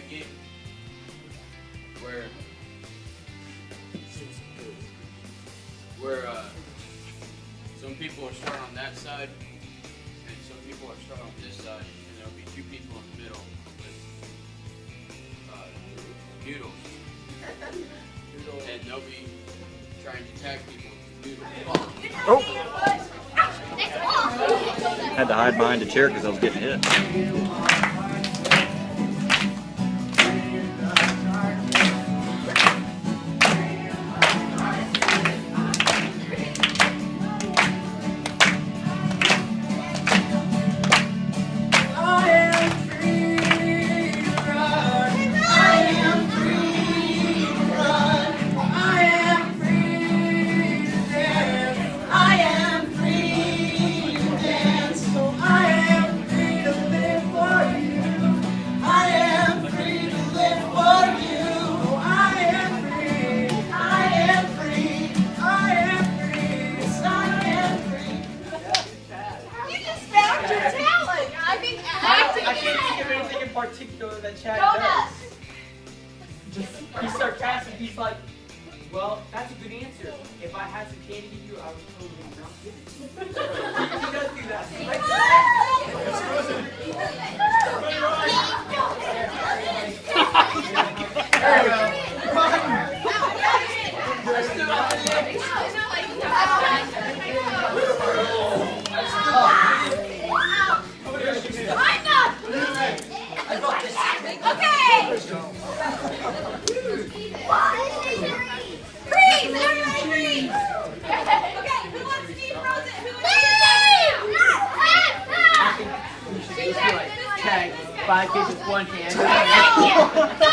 tag game where some people are starting on that side and some people are starting on this side, and there'll be two people in the middle with noodles. And they'll be trying to tag people with noodles. Oh! Had to hide behind a chair because I was getting hit. Particular that Chad does. He's sarcastic. He's like, well, that's a good answer. If I had some candy to give you, I would totally not give it to you. He does do that. There we go. Freeze! Everybody freeze! Okay, who wants to be frozen? Who wants to be I think we should just be like, tag 5 kids with 1 hand.